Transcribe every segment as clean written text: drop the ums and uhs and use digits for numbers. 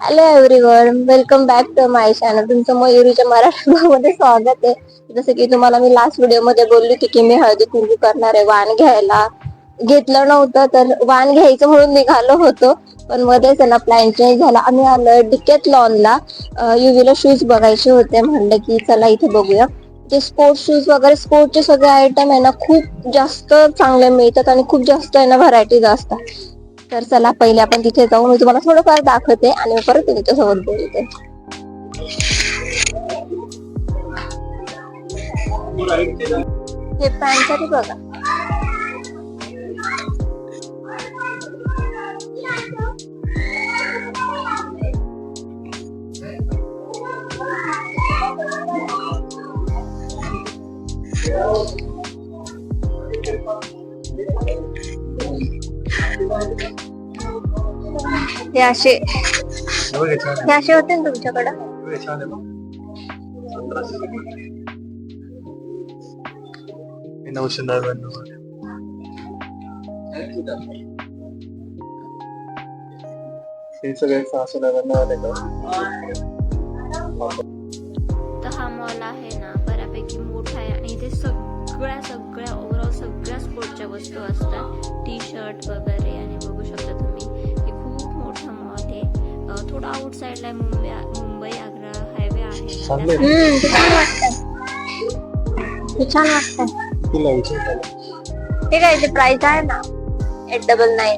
Hello everyone, welcome back to my channel. तुमचं मयुरीच्या मराठी मध्ये स्वागत आहे. जसं की तुम्हाला मी लास्ट व्हिडिओ मध्ये बोलली होती की मी हळदी कुंकू करणार आहे. वाण घ्यायला घेतलं नव्हतं, तर वाण घ्यायचं म्हणून निघालो होतो, पण मध्येच ना प्लॅन चेंज झाला. आम्ही आलो डिकॅथलॉनला. युवीला शूज बघायचे होते. म्हणलं की चला इथे बघूया. जे स्पोर्ट्स शूज वगैरे स्पोर्टचे सगळे आयटम आहे ना, खूप जास्त चांगले मिळतात आणि खूप जास्त आहे ना व्हरायटीज असतात. तर चला पहिले आपण तिथे जाऊ. मी तुम्हाला थोडंफार दाखवते आणि परत तुमच्यासोबत बोलते. हे पॅन्ट तरी बघा. हे असे होते ना तुमच्याकडं. तर हा मॉल आहे ना बऱ्यापैकी मोठा आहे आणि इथे सगळ्या ओव्हरऑल सगळ्या स्पोर्टच्या वस्तू असतात. टी शर्ट वगैरे. आणि बघू शकता तुम्ही हे खूप मोठा मॉल आहे. थोडा आउटसाइडला मुंबई आग्रा हायवे आहे. छान वाटतं. हे काय प्राइस आहे ना 899.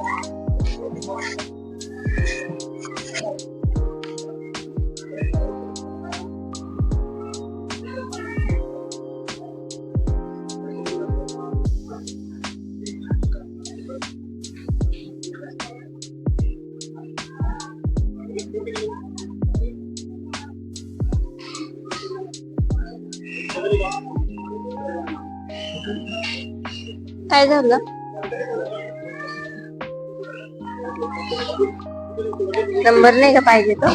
काय झालं? नंबर नाही का पाहिजे तो?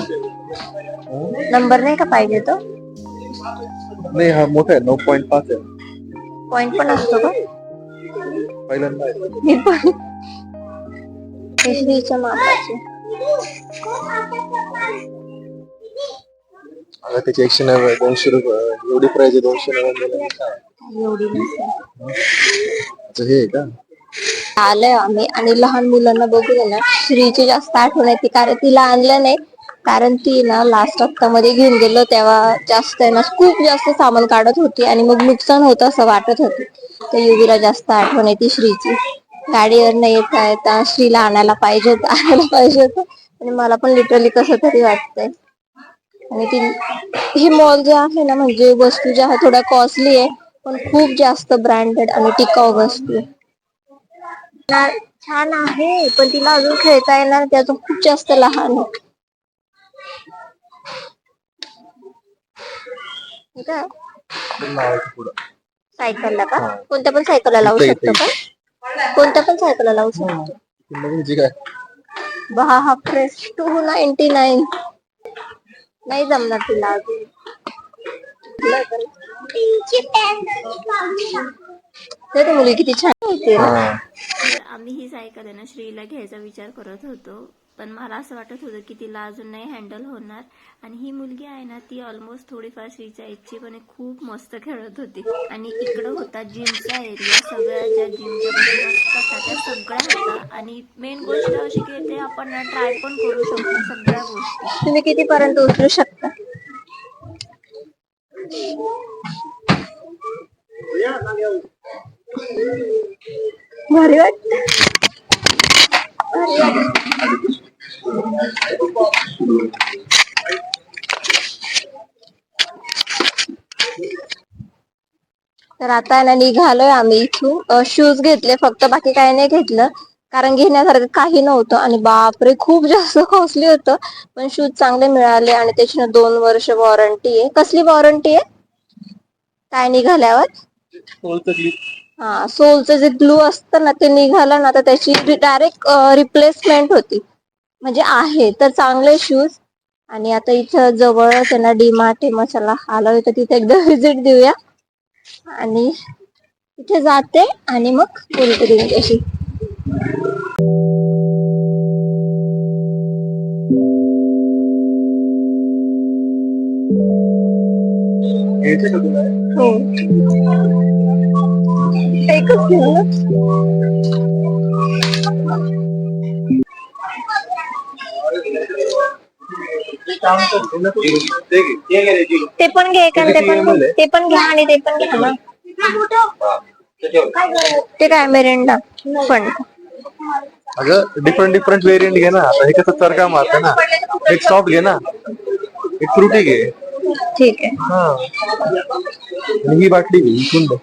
नंबर नाही का पाहिजे तो? नाही, हा मोठा आहे. 9.5 आहे. पॉइंट पण असतो का? पहिल्यांदा मी पण श्रीच्या मापाची. आता त्याची 190, 200 रुपये एवढी प्राइस आहे. 290 एवढी नसेल. हे आहे का? आलंय आम्ही आणि लहान मुलांना बघून ना श्रीची जास्त आठवण येते, कारण तिला आणलं नाही. कारण ती ना लास्ट हप्त्यामध्ये घेऊन गेलो तेव्हा जास्त आहे ना खूप जास्त सामान काढत होती आणि मग नुकसान होतं असं वाटत होती. तर युवीला जास्त आठवण येते श्रीची. गाडीवर नाही येता श्रीला आणायला पाहिजे होतं आणि मला पण लिटरली कसं तरी वाटतंय. आणि हे मॉल जे आहे ना, म्हणजे वस्तू ज्या आहे थोड्या कॉस्टली आहे, पण खूप जास्त ब्रँडेड आणि टिकाऊ वस्तू आहे. छान आहे, पण तिला अजून खेळता येणार, ते अजून खूप जास्त लहान आहे. सायकलला का? कोणत्या पण सायकलला लावू शकतो का? कोणत्या पण सायकलला लावू शकतो. हा फ्रेश 299. नाही जमणार तिला अजून. मुली किती छान होती ना. तर आम्ही ही सायकल आहे ना श्रीला घ्यायचा विचार करत होतो, पण मला असं वाटत होतं की तिला अजून नाही हँडल होणार. आणि ही मुलगी आहे ना ती ऑलमोस्ट थोडीफार श्रीच्या इच्छी पण खूप मस्त खेळत होती. आणि इकडं होता जिमचा एरिया. सगळ्या ज्या जिमच्या वस्तू असतात ना त्या सगळ्या होता. आणि मेन गोष्ट अशी की ते आपण ट्राय पण करू शकतो सगळ्या गोष्टी. तुम्ही किती पर्यंत उचलू शकता? भारी वाटत. तर आता ना निघालोय आम्ही इथून. शूज घेतले फक्त, बाकी काही नाही घेतलं, कारण घेण्यासारखं काही नव्हतं. आणि बापरे खूप जास्त कॉस्टली होतं, पण शूज चांगले मिळाले. आणि त्याची 2 वर्ष वॉरंटी आहे. कसली वॉरंटी आहे? काय निघाल्यावर? सोलचं जे ग्लू असतं ना ते निघालं ना तर त्याची डायरेक्ट रिप्लेसमेंट होती. म्हणजे आहे तर चांगले शूज. आणि आता इथं जवळच आहे ना डीमार्ट आहे. मग चला आलोय तर तिथे एकदा व्हिजिट देऊया. आणि इथे जाते आणि मग बोलते तुमच्याशी. घ्यायचं का तुला? हो, एकच घेऊ ना. ते पण घे का, ते पण घ्या आणि ते पण घ्या ना. ते काय मिरिंडा पण अगं डिफरंट डिफरंट व्हेरियंट घे ना. आता हे कसं चरका मारतं ना. एक सॉफ्ट घे ना, एक फ्रुटी घे. ठीक आहे. हा, आणि ही बाटली घे, विकून दे.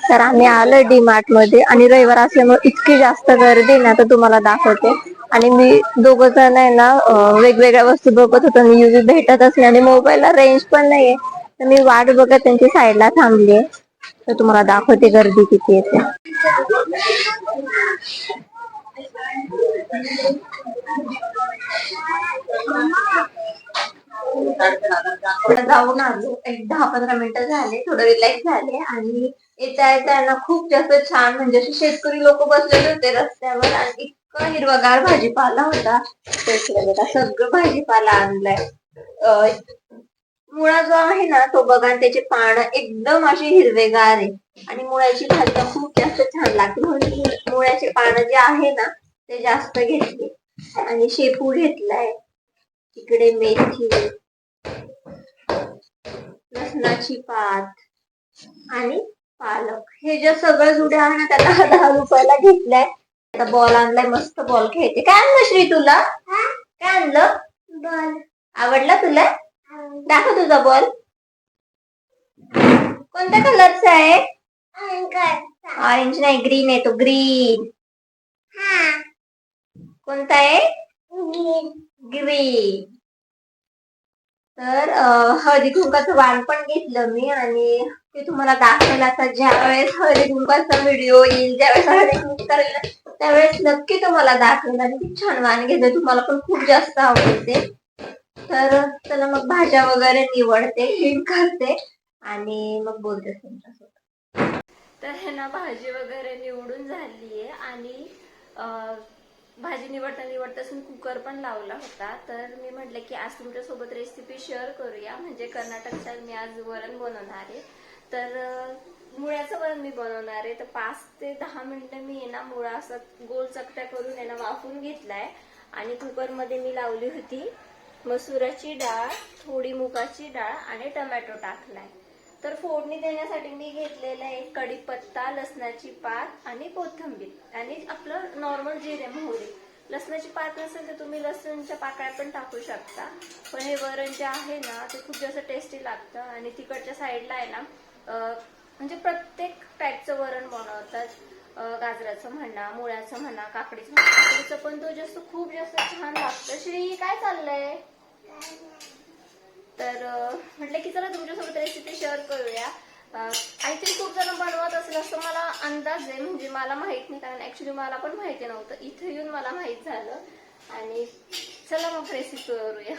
तर आम्ही आलोय डी मार्ट मध्ये आणि रविवार असल्यामुळे इतकी जास्त गर्दी ना, तर तुम्हाला दाखवते. आणि मी दोघं जण आहे ना वेगवेगळ्या वस्तू बघत होतो आणि युवी भेटतच नाही आणि मोबाईलला रेंज पण नाहीये. तर मी वाट बघत त्यांची साईडला थांबली. तर तुम्हाला दाखवते गर्दी किती येते. जाऊन आलो, एक 10-15 मिनिटं झाले, थोडं रिलॅक्स झाले आणि येता येता ना खूप जास्त छान, म्हणजे असे शेतकरी लोक बसलेले होते रस्त्यावर आणि इतकं हिरवगार भाजीपाला होता. सगळं भाजीपाला आणलाय. मुळा जो आहे ना तो बघा, आणि त्याचे पान एकदम असे हिरवेगार आहे आणि मुळ्याची भाजी खूप जास्त छान लागते. म्हणून मुळ्याचे पान जे आहे ना ते जास्त घेतले आणि शेपू घेतलाय. इकडे मेथी, लसणाची पात आणि पालक, हे जे सगळं जुडे आहे ना त्याला 10 रुपयाला घेतलाय. आता बॉल आणलाय, मस्त बॉल खेळते. काय आणलं श्री तुला? काय आणलं? बॉल. आवडला तुला? दाखव तुझा बॉल. कोणत्या कलरचा आहे? ऑरेंज नाही, ग्रीन आहे तो, ग्रीन. कोणता आहे? ग्रीन. तर हळदी कुंकाचं वाण पण घेतलं मी आणि ते तुम्हाला दाखवेल. आता ज्या वेळेस हळदी कुंकाचा व्हिडिओ येईल, ज्यावेळेस हळदी कुंकू करेल त्यावेळेस नक्की तुम्हाला दाखवेल. आणि खूप छान वाण घेतलं, तुम्हाला पण खूप जास्त आवडते. तर चला मग भाज्या वगैरे निवडते, क्लीन करते आणि मग बोलते तुमच्यासोबत. तर हे ना भाजी वगैरे निवडून झालीये आणि भाजी निवडता निवडताच मी कुकर पण लावला होता. तर मी म्हटलं की आज तुमच्यासोबत रेसिपी शेअर करूया, म्हणजे कर्नाटक स्टाईल मी आज वरण बनवणार आहे. तर मुळ्याचं वरण मी बनवणार आहे. तर 5 ते 10 मिनिटं मी आहे ना मुळा असं गोल चकट्या करून आहे ना वाफून घेतलाय आणि कुकरमध्ये मी लावली होती मसुराची डाळ, थोडी मुगाची डाळ आणि टोमॅटो टाकलाय. तर फोडणी देण्यासाठी मी घेतलेला आहे कढीपत्ता, लसणाची पात आणि कोथिंबीर आणि आपलं नॉर्मल जिरे मोहरी. लसणाची पात नसेल तर तुम्ही लसूणच्या पाकळ्या पण टाकू शकता. पण हे वरण जे आहे ना ते खूप जास्त टेस्टी लागतं. आणि तिकडच्या साईडला आहे ना म्हणजे प्रत्येक टाईपचं वरण बनवतात. गाजराचं म्हणा, मुळ्याचं म्हणा, काकडीचं म्हणा. काकडीचं पण तो जास्त खूप जास्त छान लागतं. श्री काय चाललंय? तर म्हटलं की चला तुमच्यासोबत रेसिपी शेअर करूया. आय थिंक खूप जण बनवत असेल असं मला अंदाज आहे, म्हणजे मला माहित नाही, कारण ऍक्च्युली मला पण माहिती नव्हतं. इथे येऊन मला माहित झालं. आणि चला मग रेसिपी करूया.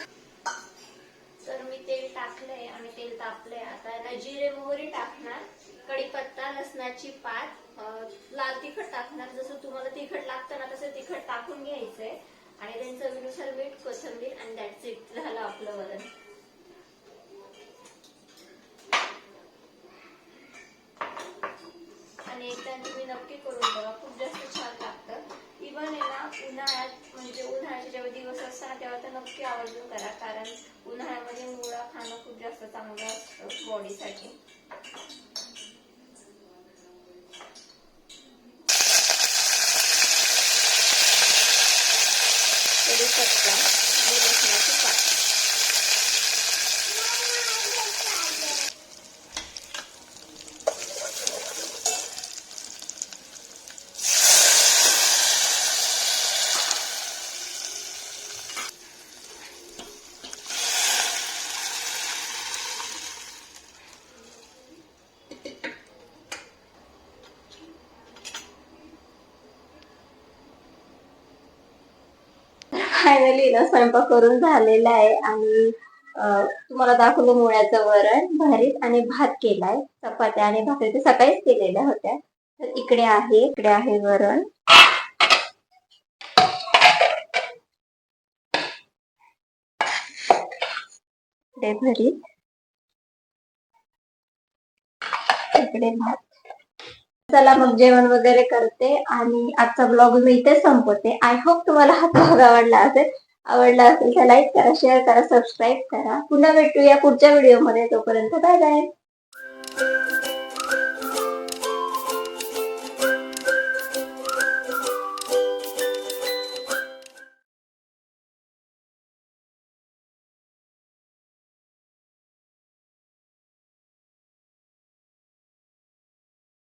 तर मी तेल टाकलंय आणि तेल तापलंय. आता जिरे मोहरी टाकणार, कढीपत्ता, लसणाची पात, लाल तिखट टाकणार. जसं तुम्हाला तिखट लागतं ना तसं तिखट टाकून घ्यायचंय आणि त्यांचं चवीनुसार मीठ, कोथिंबीर आणि दॅट्स इट, झालं आपलं वरण. आणि एकदा तुम्ही नक्की करून बघा, खूप जास्त छान लागतं. इव्हन आहे ना उन्हाळ्यात, म्हणजे उन्हाळ्याचे जेव्हा दिवस असतात तेव्हा तर नक्की आवर्जून करा, कारण उन्हाळ्यामध्ये मुळा खाणं खूप जास्त चांगलं असतं बॉडीसाठी. कढीपत्ता आणि लसणाची पात. फायनली ना स्वयंपाक करून झालेला आहे आणि तुम्हाला दाखवलं मुळ्याचं वरण, भरीत आणि भात केलाय. चपात्या आणि भाकरी ते सकाळीच केलेल्या होत्या. तर इकडे आहे वरण, इकडे भरीत माझ्याकडे भात. चला मग जेवण वगैरे करते आणि आजचा ब्लॉग मी इथे संपवते. आय होप तुम्हाला हा ब्लॉग आवडला असेल तर लाईक करा, शेअर करा, सबस्क्राईब करा. पुन्हा भेटूया पुढच्या व्हिडिओमध्ये. तोपर्यंत बाय बाय.